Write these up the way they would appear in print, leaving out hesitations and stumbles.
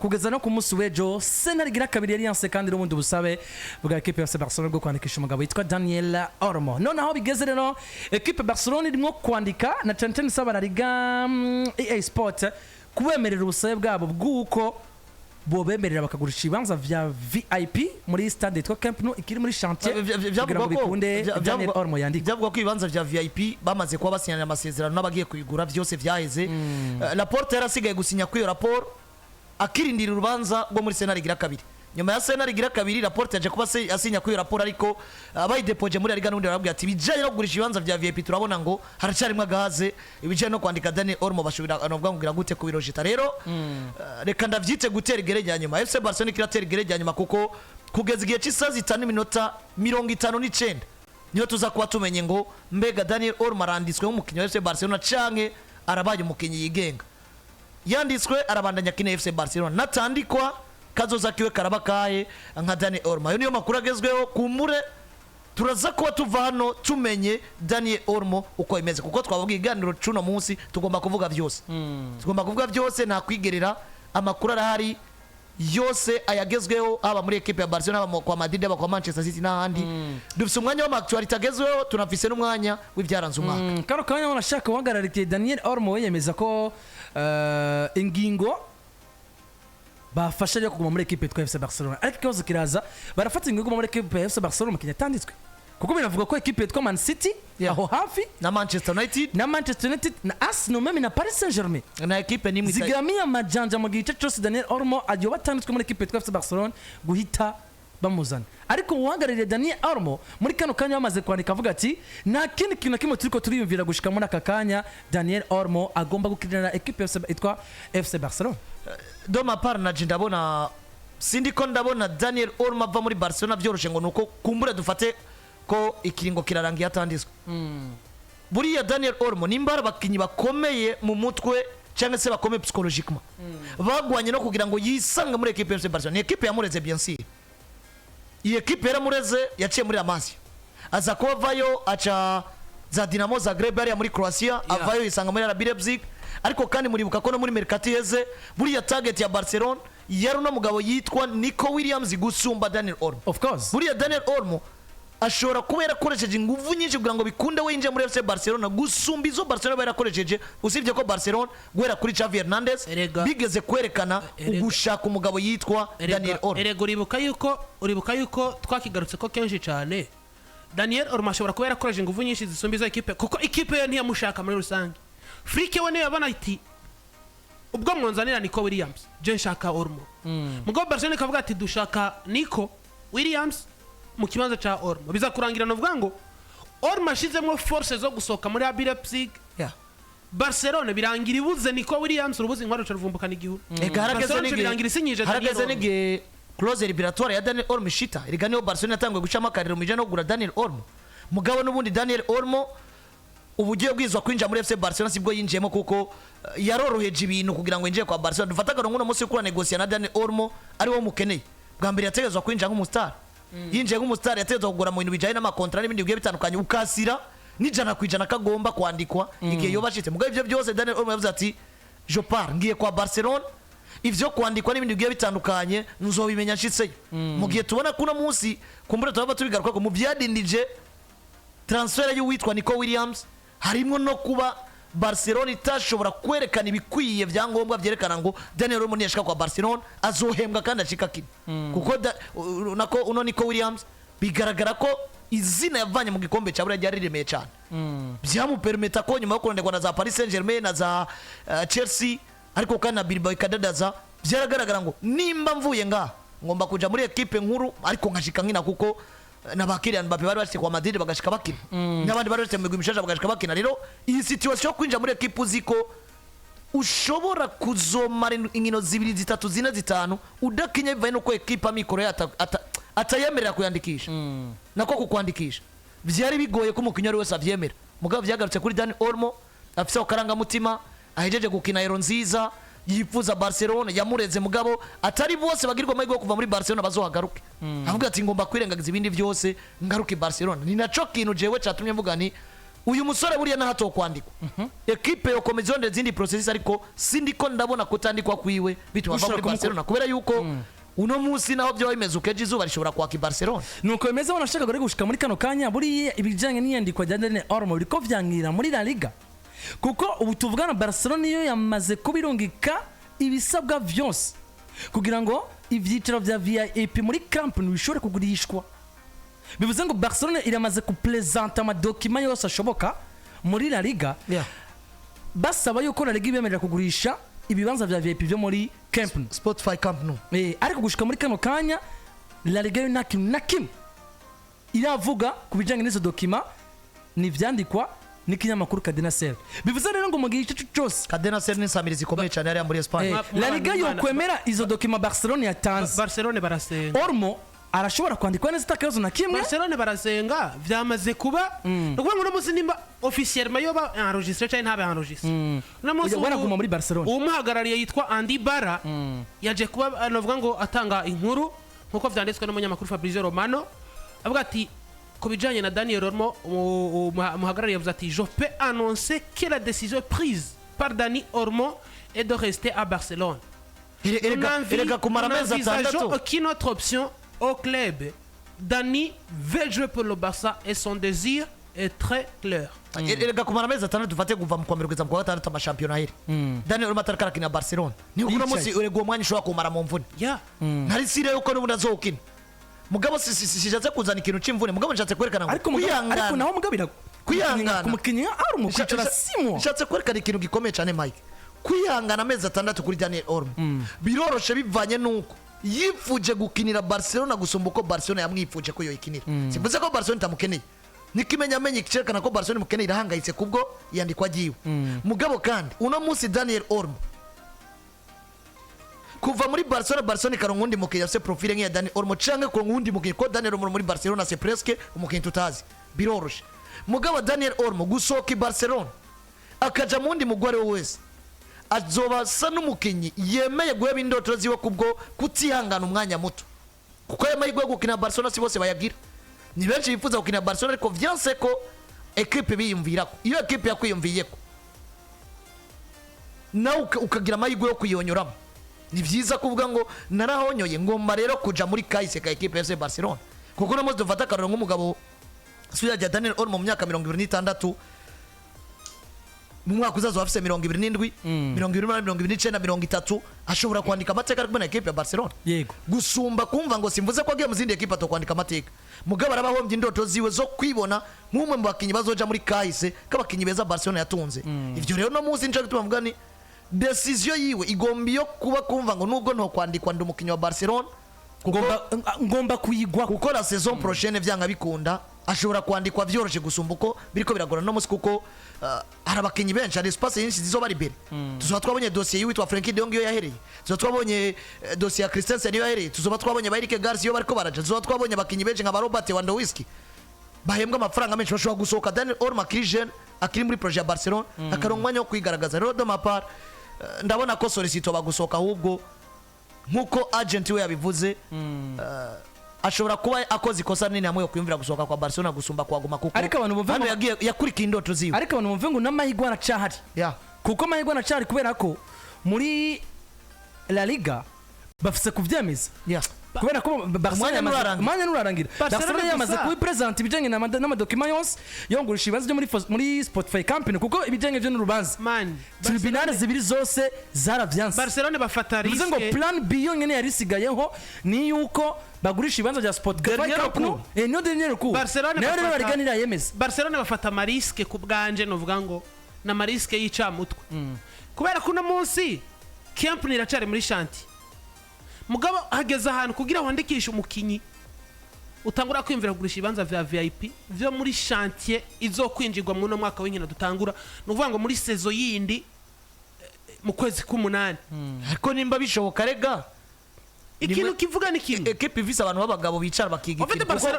kugeza no ku munsi w'ejo sentare igira kabiri yari yanse kandi n'ubundi busabe bwa equipe ya Barcelona bwo kwandikisha umugabo yitwa Daniel Olmo. Noneho bigeze rero equipe Barcelona irimo kwandika na Cinshi Sabara Liga EA Sport kubemerera ubusabe bwabo bw'uko bobemerera bakagurisha ibanza vya VIP muri stade yitwa Camp Nou ikiri muri chantier kugira ngo bikunde Daniel Olmo yandika. Byavuga ko ibanza vya VIP bamaze kuba basinyana amasezerano n'abagiye kuyigura byose vyaheze. Rapport yarasigaye gusinya kuri iyo rapport akirindira urubanza rwo muri sentare igira kabiri. Nyuma ya sentare igira kabiri rapport yaje kuba asinya kuri iyo rapport ariko abayidepoje muri Liga n'undi barabwira ati bijanye no kugurisha ibanza vya VIP turabona ngo haracarimwe gaze ibijanye no kwandika Daniel Olmo bashobora anovuga ngo gute ku birojita rero reka ndavyite gutera igerejya nyuma FC Barcelona kiratera igerejya nyuma kuko kugeza igihe cy'isazi 5:59 niyo tuza kuba tumenye ngo mbega Daniel Olmo aranditswe nk'umukinnyi wa FC Barcelona canke arabaye umukinnyi yigenga. Yanditswe arabandanya kine FC Barcelona natandikwa kazoza kiwe karabakaye nka Daniel Olmo. Yo niyo makuru agezweho kumure turaza kuba tuva hano tumenye Daniel Olmo uko imeze kuko twavuga iganiro cuno munsi tugomba kuvuga byose. Tugomba kuvuga byose nta kwigerera amakuru arahari yose ayagezweho aba muri equipe ya Barcelona aba kwa Madrid aba kwa Manchester City n'ahandi. Dufise umwanya wa actuality agezweho tunafise n'umwanya w'ivyaranze umwaka. Kano kanya nashaka guhagararira Daniel Olmo yemeza ko ingingo bafasha yo kuguma muri equipe yitwa FC Barcelona ariko ikibazo kiraza barafata ingingo muri equipe ya FC Barcelona mu kinyatanditswe kuko binavuga ko equipe yitwa Man City aho hafi na Manchester United na Arsenal même na Paris Saint-Germain na equipe nimwe zigamia majanja mu gice cyose Daniel Olmo agiye batanditswe muri equipe yitwa FC Barcelona guhita bamuzana ariko uhagarariye Daniel Olmo muri kano kanya bamaze kwandika avuga ati nta kindi kintu na kimwe turiko turiyumvira gushika muri aka kanya Daniel Olmo agomba gukinira equipe yitwa FC Barcelona. Doma parna ndabona sindiko ndabona Daniel Olmo ava muri Barcelona byoroshe ngo nuko kumbura dufate ko ikiringo kirarangiye atanditswe. Buriya Daniel Olmo nimbara bakinyi bakomeye mu mutwe cyangwa se bakomeye psychologiquement bagwanye no kugira ngo yisanga muri equipe ya Barcelona. Ni equipe yamureze bien sûr. Iyi equipe yaramureze yaciye muri Amasia aza kuvayo aca za Dinamo Zagreb ari muri Croatia avayo yisanga muri RB Leipzig ariko kandi muribuka ko no muri Mercato yeze buriya target ya Barcelona yari no mugabo yitwa Nico Williams gusumba Daniel Olmo. Of course buriya Daniel Olmo ashobora kuba yarakoresheje ingufu nyinshi kugira ngo bikunde winje muri FC Barcelona gusumba izo Barcelona yarakoresheje usibye ko Barcelona guhera kuri Xavi Hernandez bigeze kwerekana ugushaka umugabo yitwa Daniel Olmo. Erego uribuka yuko twakigarutse ko kenshi cyane Daniel Olmo ashobora kuba yarakoresheje ingufu nyinshi zisumba izo equipe kuko equipe ye ntiyamushaka muri rusange. Frike we niyo bana iti ubwo mwonzanira Nico Williams je nshaka Olmo. Mugo Barcelona ikavuga ati dushaka Nico Williams mu kibanza cha Olmo biza kurangira no vuga ngo Olmo ashizemo force zo gusoka muri RB Leipzig. Barcelona birangira ibuze Nico Williams urubuze inkwaro caruvumbuka n'igihu. Harageze nige close liberatoire ya Daniel Olmo shita irigane Barcelona yatangwe gucama kariro mu no gura Daniel Olmo. Mugabo n'ubundi Daniel Olmo ubugiye bwizwa kwinjira muri FC Barcelona sibwo yinjiyemo kuko yaroroheje ibintu kugira ngo injiye kwa Barcelona. Dufataga ngo umunsi ukura negotiate na Daniel Olmo ari wo mukeneye bwa mbere yategezwa kwinjira nk'umustar yinjiye nk'umustar yategezwa kugura mu bintu bijanye n'amakontra n'ibindi bigiye bitandukanye ukasira n'ijana kwijana kagomba kwandikwa igihe yobashitse. Mugabo ivyo byose Daniel Olmo yavuze ati je pars ngiye kwa Barcelona ivyo kwandikwa n'ibindi bigiye bitandukanye nzobimenya nshitseyo. Mu gihe tubona kuno munsi kumbura turaba tubigaruka ko mu byadindije transfer y'uwitwa Nico Williams harimo no kuba Barcelona itashobora kwerekana ibikwiye byangombwa byerekana ngo Daniel Olmo niyashika kwa Barcelona azohembwa kandi ashika kino kuko nako uno Nico Williams bigaragara ko izina yavanye mu gikombe cya buriya ryaremeye cyane byamupermeta ko nyuma yo kurondegwa na za Paris Saint-Germain na za Chelsea ariko kandi na Bilbao ikadadaza byaragaragara ngo nimba mvuye nga ngomba kuja muri equipe nkuru ariko nkashika nkina kuko nabakiriya Mbappe bari bashike kwa Madrid bagashika bakina n'abandi bari bashike mu mishasha bagashika bakina. Rero iyi situation kwinja muri equipe uziko ushobora kuzomara inkino 2 3 4 5 udakinya bivaye no ko equipe amikoro atayemerera kuyandikisha nako kukwandikisha byari bigoye ko umukinnyi wese avyemera. Mugabo byagarutse kuri Daniel Olmo afise okaranga mutima ahejeje gukina ero nziza yifuza Barcelona yamureze mugabo atari bose bagirwa amahirwe kuva muri Barcelona bazohagaruke avuga ati ngomba kwirengagiza ibindi byose ngaruke Barcelona. Ni naco kintu jewe cyatumye mvuga ni uyu musore buriya nahato kwandikwa equipe yo komeza ndezindi processes ariko sindiko ndabona kutandikwa kwiwe bituma muri Barcelona kubera yuko uno munsi naho byo bimeze ukeje izuba rishobora kwaka Barcelona nuko bimeze banashaka gore gushika muri kano kanya buri ibijanye n'iyandikwa rya Dani Olmo biriko vyangira muri La Liga kuko ubu tuvugana Barcelona iyo yamaze kubirungika ibisabwa vyose kugira ngo ivyiciro vya VIP muri camp bishobore kugurishwa bivuze ngo Barcelona iramaze kupresenta amadokima yose ashoboka muri La Liga basaba yuko La Liga ibemerera kugurisha ibibanza vya VIP byo muri Camp Nou Spotify Camp Nou ariko gushika muri kano kanya La Liga yo nakim iravuga kubijanye n'izo dokima ni vyandikwa n'ikinyamakuru Cadena Ser bivuze rero ngo mu gihe cyose Cadena Ser ni samirizi komeye cyane ari muri Espagne La Liga yo kwemera izo dokima Barcelona yatanze Barcelona barasenga Olmo arashobora kwandikwa neza takazo na kimwe Barcelona barasenga vyamaze kuba ukuvuga ngo muzi nimba officiellement yo ba enregistrer cyane ntabe enregistrer namuzi guma muri Barcelona umuhagarariye yitwa Andy Bara yaje kuba anovuga ngo atanga inkuru nkuko vyanditswe n'umunyamakuru Fabrizio Romano avuga ati kubijanye na Dani Olmo umuhagarariye yavuze ati je peux annoncer que la décision prise par Dani Olmo est de rester à Barcelone erega kumara meza atandatu aucune autre option au club. Dani veut jouer pour le Barça et son désir est très clair. Erega kumara meza atandatu dufate kuva mu kwamerugeza mu kwa gatandatu amashampiyona hiri Dani Olmo atarakina na Barcelona ni uno munsi urego umwanya ushobora kumara mu mvune ntari sire yuko n'ubundi azokina mugabo sishatse kuzana ikintu c'imvune mugabo nshatse kwerekana ngo ariko naho mugabira kwihangana kumukinya ari mu kwicara simo nshatse kwerekana ikintu gikomeye cyane Mike kwihangana amezi atandatu kuri Dani Olmo biroroshe bivanye nuko yifuje gukinira Barcelona gusumba uko Barcelona yamwifuje ko yoyikinira simvuze ko Barcelona tamukeneye nikimenyamenye kicerekana ko Barcelona mukeneye irahangayitse kubwo yandikwa giwe mugabo kandi uno munsi Dani Olmo kuva muri Barcelona ikaronka undi mukinnyi afite profile nk'iya Dani Olmo canke ko undi mukinnyi ko Dani Olmo muri Barcelona c'est presque umukinnyi tutazi biroroshe mugabo Dani Olmo gusohoka Barcelona akaja mu wundi mugware wese azoba sa n'umukinnyi yemeye guheba indoto ziwe kubwo kutihangana umwanya muto kuko yamahirwe yo gukina Barcelona si bose bayagira ni benshi bifuza gukina Barcelona ariko vyanse ko equipe biyumvirako iyo equipe yakwiyumviyeko nawe ukagira amahirwe yo kuyonyoramo ni vyiza kuvuga ngo narahonyoye ngomba rero kuja muri kahise ka equipe ya Barcelona kuko no muzi dufata akaroro nk'umugabo suya ja Dani Olmo mu myaka 26 mu mwaka uzazo afise 27 29 ashobora kwandika amateka ari muri equipe ya Barcelona yego gusumba kumva ngo simvuze ko agiye mu zindi equipe to kwandika amateka mugabo arabahombye indoto ziwe zo kwibona nk'umwe mu bakinyi bazoja muri kahise k'abakinyi beza Barcelona yatunze ivyo rero no muzi nje tubavuga ni decision yiwe igomba yo kuba kumva ngo nubwo nto kwandikwa ndumukinyi wa Barcelona ngomba kuyigwa kuko la saison prochaine vyanga bikunda ashobora kwandikwa vyoroshe gusumba uko biriko biragora no musi kuko harabakinyi benshi ari espace yinshi zizo bari bere tuzoba twabonye dossier yitwa Frenkie de Jong yo yahereye tuzoba twabonye dossier ya Christensen yo yahereye tuzoba twabonye Eric Garcia yo bariko baraja tuzoba twabonye abakinyi benshi nka Robert Lewandowski bahembwa amafaranga menshi bashobora gusohoka Dani Olmo akiri muri projet ya Barcelona akaronka umwanya wo kwigaragaza rero de ma part ndabona ko solicito bagusohoka ahubwo nkuko agent we yabivuze ashobora kuba akoze ikosa nini hamwe yo kwiyumvira gusohoka kwa Barcelona gusumba kwaguma kuko ariko abantu bumve ngo yagiye yakurika indoto ziwe ariko abantu bumve ngo namahigwa na cyahari kuko amahigwa na cyahari kubera ko muri La Liga bafise kuvyemeza kubera ko Barcelona nurarangira Barcelona yamaze kubipresent ibijanye n'amadokima yose yongurisha ibibazo byo muri Spotify campaign kuko ibijanye byo n'urubanza tribunal zibiri zose zaravyanse Barcelona bafata riske ngo plan B yonyene yarisigayeho ni yuko bagurisha ibibanza bya Spotify campaign no dernier coup Barcelona rero bariganira yemeza Barcelona bafata mariske ku bwanje novuga ngo na mariske y'icamutwe kubera ko no munsi campaign iracari muri shanti mugabo hageze ahantu kugira wandikisha umukinyi utangura kwimvira kugurisha ibanza vya VIP vyo muri chantier izokwinjirwa mu no mwaka w'inkino dutangura nuvuga ngo muri saison yindi mu kwezi k'umunani ariko nimba bishoboka rega ikintu kivuga ni kimwe equipe ifise abantu b'abagabo bicara bakiga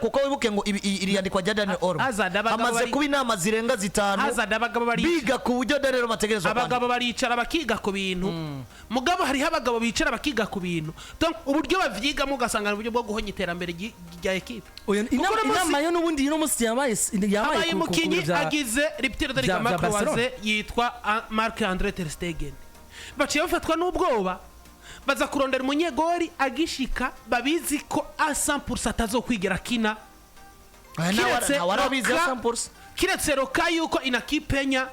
kuko wibuke ngo iri yandikwa rya Daniel Olmo amaze kuba inama zirenga 5 biga ku buryo Daniel Olmo ategerezwa abagabo baricara bakiga ku bintu mugabo hariho abagabo bicara bakiga ku bintu donc uburyo bavyigamo ugasanga uburyo bwo guhonya iterambere rya equipe inama yo n'ubundi no musi yabaye umukinyi agize rupture de ligament croisé yitwa Marc-André ter Stegen baciye bafatwa n'ubwoba baza kurondera umunyegori agishika babizi ko a 100% atazokwigera kina kiretse roka yuko inakipenya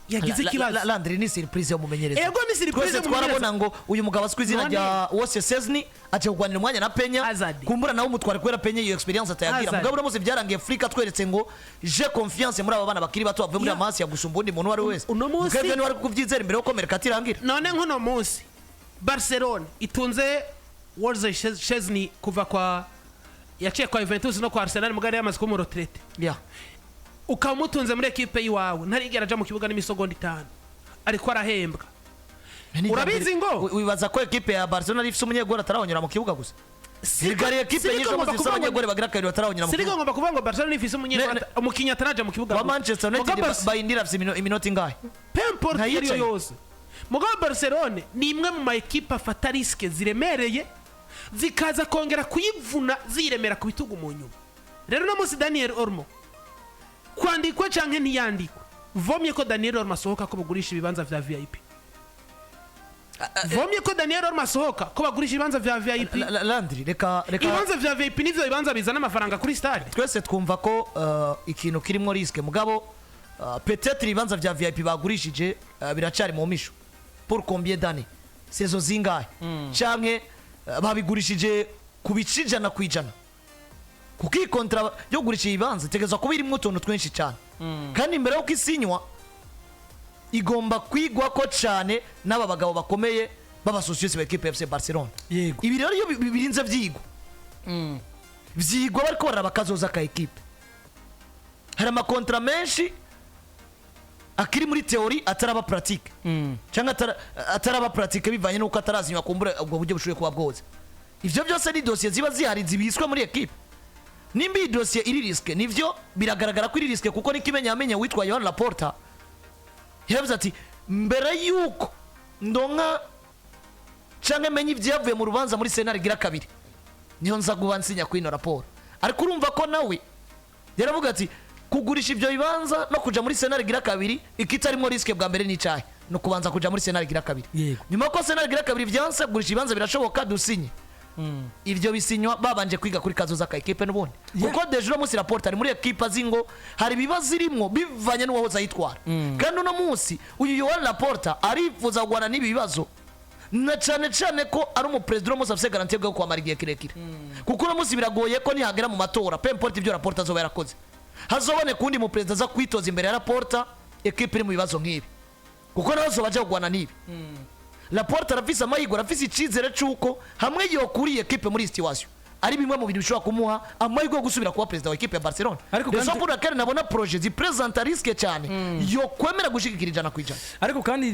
yagize ikibazo Landry ni surprise yo mumenyereza ego ni surprise twarabona ngo uyu mugabo aswi izina rya Wose Sesni aje kugwanira umwanya na Penya kumbura nawe umutware kwera Penya iyo experience atayagira mugabo uramuze byarangiye Afrika tweretse ngo je confiance muri aba bana bakiri bato bavuye muri amasi ya gusumba undi muntu wari wese mugabo ni wari kuvyizera imbere yo komereka tirangira none nkono munsi Barcelona itunze Wose Sesni kuva kwa yaciye kwa Ibintu no kwa Arsenal mugari yamaze ko mu retraite ukamutunze muri equipe yiwawe ntarigera aja mu kibuga n'imisogonda 5 ariko arahembwa urabizi ngo wibaza ko equipe ya Barcelona ifise umunyegora atarahonyera mu kibuga gusa sigari equipe yisho mu zifise abanyegore bagira kabiri batarahonyera mu kibuga siriko ngomba kuvuga ngo Barcelona ifise umunyegora umukinya ataraja mu kibuga wa Manchester United bayindira afise iminota ingahe pemport yari yose mugabo Barcelona ni imwe mu ma equipe afata riske ziremereye zikaza kongera kuyivuna ziremera ku bitugu mu nyuma rero no musi Daniel Olmo kwandikwa canke ntiyandikwa vomye ko Daniel Olmo asohoka ko bagurisha ibibanza vya VIP vomye ko Daniel Olmo asohoka ko bagurisha ibibanza vya VIP Landry reka ibibanza vya VIP nivyo ibibanza bizana amafaranga kuri stade twese twumva ko ikintu kirimo riske mugabo peut-être ibibanza vya VIP bagurishije biracari mu misho pour combien d'années saison zingahe canke babigurishije kubicijana kwijana kuko iyi kontra yo gurisha ibibanza tegezwa kuba irimo utuntu twinshi cyane kandi imbere y'uko isinywa igomba kwigwa ko cyane n'aba bagabo bakomeye b'abasosiyete ba equipe FC Barcelona ibi rero iyo birinze vyigwa vyigwa bariko baraba kazoza ka equipe hari amakontra menshi akiri muri theory ataraba pratique cyangwa ataraba pratique bivanye nuko atarazinywa kumbura ubwo buryo bushoboye kuba bwoze ivyo byose ni dossier ziba zihari zibiswe muri equipe nimbi dossier iri riske nivyo biragaragara ko iri riske kuko nikimenyamenye witwa Yohana Laporta yavuze ati mbere yuko ndonka canke menye ivyavuye mu rubanza muri senari gira kabiri niyo nza gubansinya kwino raporo ariko urumva ko nawe yaravuga ati kugurisha ivyo bibanza no kuja muri senari gira kabiri ikitarimo riske bwa mbere ni cyahe no kubanza kuja muri senari gira kabiri nyuma ko senari gira kabiri vyanse kugurisha ibibanza birashoboka dusinye ivyo bisinywa babanje kwiga kuri kazoza ka equipe n'ubundi kuko deje musi rapporta ari muri equipe azingo hari bibazo irimo bivanye n'uwahoza yitwara kandi no musi uyu Yohana Laporta arifuza kugwana n'ibibazo na cyane ko ari umupresident musi afise garantie yo kwamara igihe kirekire kuko no musi biragoye ko nihagera mu matora peu importe ivyo Laporta azoba yarakoze hazobone kundi mu president za kwitoza imbere ya Laporta equipe iri mu bibazo nk'ibi kuko nazo baje kugwana n'ibi Laporta arafise amahirwe arafise icizere cyuko hamwe yokuriye equipe muri situation ari bimwe mu bintu bishobora kumuha amahirwe yo gusubira kuba president wa equipe ya Barcelona rero pour laquelle nabona projet zi présente risque cyane yo kwemera gushigikira ijana kwijana ariko kandi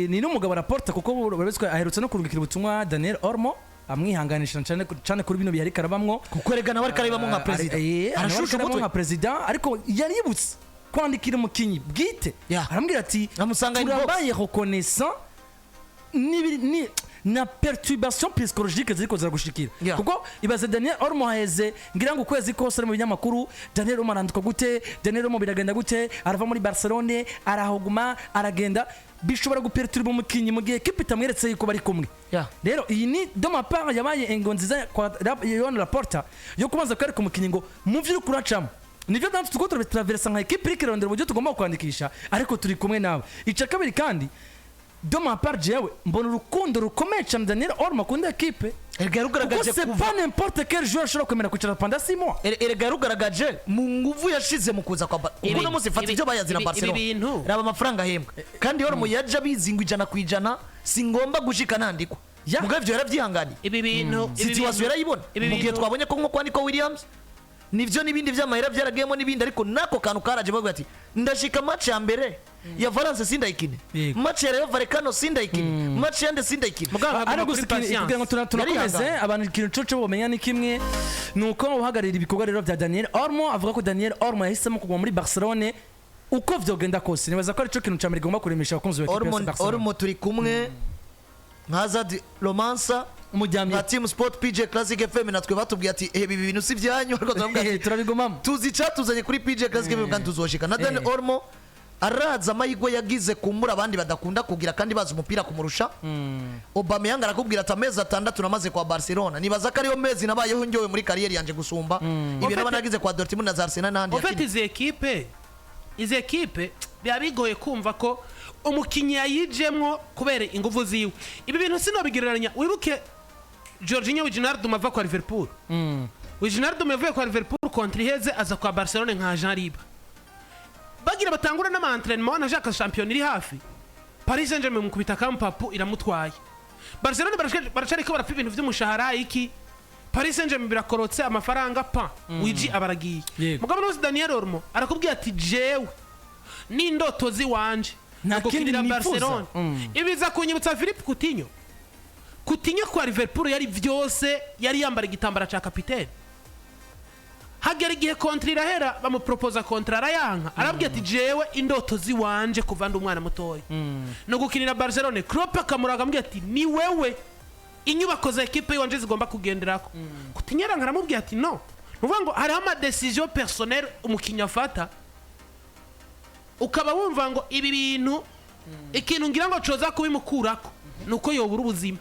ni n'umugabo Laporta kuko babetswe aherutse no kurungikira ubutumwa Daniel Olmo amwihanganisha cyane kuri bino bihari karabamwo kuko rega nawe karibamo nka president arashusha nka president ariko yaributse kwandikira umukinyi bwite arambwira ati turabaye reconnaissant ni na perturbation psychologique ziko ziragushikira kuko ibaze Daniel Olmo heze ngira ngo kwezi kose mu binyamakuru Daniel Olmo arandika gute Daniel Olmo biragenda gute arava muri Barcelona arahoguma aragenda bishobora guperturba umukinyi mu gihe equipe itamweretse yuko bari kumwe rero iyi ni de ma part yabaye engonziza kwa Yohana Laporta yo kubanza kare ku mukinyi ngo mu vyo kuracamo nivyo dantu tuko traversa nka equipe ikirondera mu byo tugomba kwandikisha ariko turi kumwe nawe ica kabiri kandi de ma part jewe mbona urukundo rukomeye cyane Daniel Olmo akunda equipe rugaragaje kuva pas n'importe quel joueur ashobora kwemera kwicara pendant 6 mois rugaragaje mu nguvu yashize mu kuza kwa kuko no musifata ibyo bayazina Barcelona raba amafaranga ahembwa kandi Olmo yaje bizingwa ijana kwijana singomba gushika nandikwa mugavyo yaravyihanganiye ibi bintu situation yarayibona mu gihe twabonye ko nko kwandika Williams nivyo nibindi vy'amahera byaragiyemo nibindi ariko nako kantu karaje bavuga ati ndashika match ya mbere ya Valence sindayikine match ya Rayo Vallecano sindayikine match yande sindayikine ari kugira ngo tunakomeze abantu ikintu cyo bomenya ni kimwe nuko uhagarira ibikorwa rero bya Daniel Olmo avuga ko Daniel Olmo yahisemo kugwa muri Barcelona uko vyogenda kose nibaza ko ari cyo kintu cyamere gomba kuremisha abakunzi b'ekipe ya Barcelona. Olmo turi kumwe nkaza Romansa umujyamye na Team Sport PJ Classic FM natwe batubwiye ati ibi bintu si byanyu ariko turavuga turabigomamo tuzica tuzanye kuri PJ Classic FM kandi tuzoshika na Daniel Olmo araza amahirwe yagize kumura abandi badakunda kugira kandi bazi umupira kumurusha. Aubameyang arakubwira ati amezi 6 namaze kwa Barcelona nibaza ko ariyo mezi nabayeho njyewe muri kariyeri yanje gusumba ibi naba nagize kwa Dortmund na Arsenal n'andi yakini. Izi ekipe byabigoye kumva ko umukinyi yayijemwo kubera ingufu ziwe. Ibi bintu sinobigereranya wibuke Jorginho Wijnaldum ava kwa Liverpool. Wijnaldum yavuye kwa Liverpool contre Heze aza kwa Barcelona nka Jean Riba. Bagira batangura n'ama entraînement na Jacques Champion iri hafi. Paris Saint-Germain mukubita kampapu iramutwaye. Barcelona baracari ko barapfa ibintu vy'umushahara iki. Paris Saint-Germain birakorotse amafaranga pa wiji abaragiye. Mugabo no Daniel Olmo arakubwiye ati jewe ni ndoto ziwanje nakinira Barcelona. Ibiza kunyibutsa Philippe Coutinho. Coutinho kwa Liverpool yari vyose yari yambara igitambara ca capitaine. Hagera igihe kontra irahera bamuproposa kontra arayanka arabwiye ati jewe indoto ziwanje kuva ndi umwana mutoya no gukinira Barcelona. Klopp akamuraga ambwiye ati ni wewe inyubako za ekipe yanje zigomba kugenderako. Coutinho aramubwiye ati no nuvuga ngo hari ama decision personnel umukinya afata ukaba wumva ngo ibi bintu ikintu ngira ngo coza kubimukurako nuko yobura ubuzima.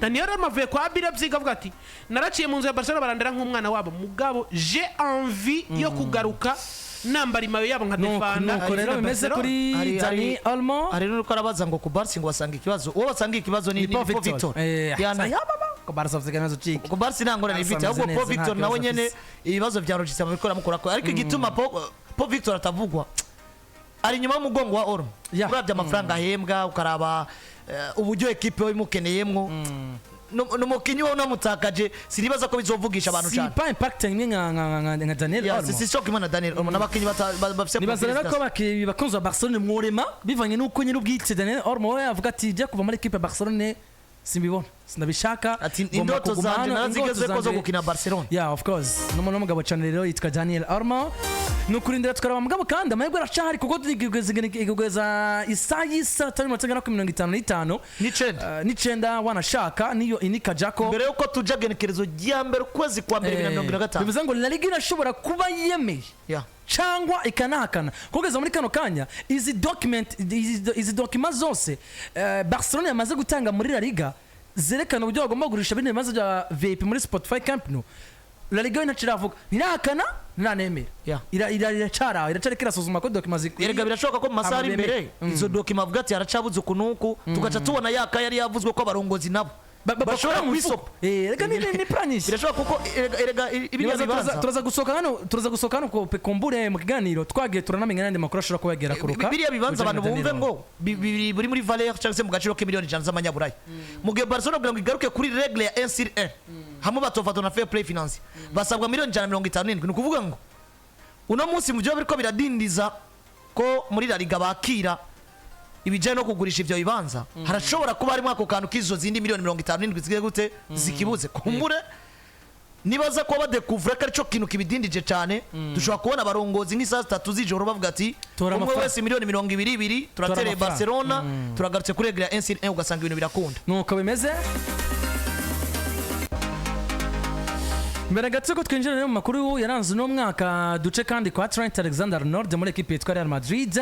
Daniel amavuye kwa Birabyiga avuga ati naraciye mu nzu ya Barcelona barandera nk'umwana wabo mugabo j'ai envie yo kugaruka nambara imayo yabo nka defanda. Nuko rero bimeze kuri Dani Olmo ari nuko arabaza ngo ku Barca ngo basanga ikibazo uwo basanga ikibazo ni Victor yana ko Barca afite kanazo ciki ku Barca nangora ni Victor ahubwo Paul Victor nawe nyene ibibazo byarojitse abikora mukora ko ariko igituma Paul Victor atavugwa ari nyuma y'umugongo wa Olmo urabye amafaranga ahembwa ukaraba uburyo ekipe imukeneyemwo n'umukinyi wo namutakaje sinibaza ko bizovugisha abantu cyane. Si pas impact nka Daniel Olmo. Si soko imana Daniel Olmo nabakinyi bafise nibaza rero ko bakunze Barcelona mwurema bivanye nuko nyine ubwitse Daniel Olmo avuga ati je kuva muri ekipe Barcelona simbibona sinabishaka ati indoto zanje narazigeze ko zo gukina Barcelona. Yeah, of course n'umugabo cyane rero yitwa Daniel Olmo nukurindira tukaraba mugabo kandi amahirwe aracahari kuko igugeza isayisa 3:55 n'icenda wanashaka niyo inika jako mbere yuko tuja genekerezo rya mbere kwezi kwa 2025 bivuze ngo La Liga irashobora kuba yemeye cyangwa ikanahakana kugeza muri kano kanya izi document zose Barcelona yamaze gutanga muri La Liga zerekana uburyo bagomba kugurisha bine bimaze bya VIP muri Spotify Camp Nou. La Liga inaciravuga ninahakana ninanemera iracari kirasuzuma ko document zikwiye. Erega birashoboka ko mu masaha imbere izo document avuga ati aracabuze kunuku tugaca tubona yaka yari yavuzwe ko abarongozi nabo bashobora kwisopa. Rega ni planish birashoboka kuko erega ibiriya bibanza turaza gusoka hano ko kumbure mu kiganiro twagiye turanamenye nande makuru ashobora kubagera kuruka ibiriya bibanza abantu bumve ngo buri muri valeur cyangwa se mu gaciro ke miliyoni 100 z'amanyaburayi mu gihe Barcelona kugira ngo igaruke kuri règle ya 1/1 hamwe batofata na fair play finance basabwa miliyoni 157 ni kuvuga ngo uno munsi mu byo biriko biradindiza ko muri La Liga bakira ibijanye no kugurisha ivyo bibanza harashobora kuba harimo ako kantu kizo zindi miliyoni 57 zigiye gute zikibuze kumbure nibaza ko badekuvura ko arico kintu kibidindije cyane dushobora kubona abarongozi nk'isaha 3 z'ijoro bavuga ati umwe wese miliyoni 200 turatereye Barcelona turagarutse kuri regle ya 1/1 ugasanga ibintu birakunda nuko bimeze. Mbere gato ko twinjira mu makuru yaranze no mwaka duce kandi kwa Trent Alexander-Arnold muri equipe yitwa Real Madrid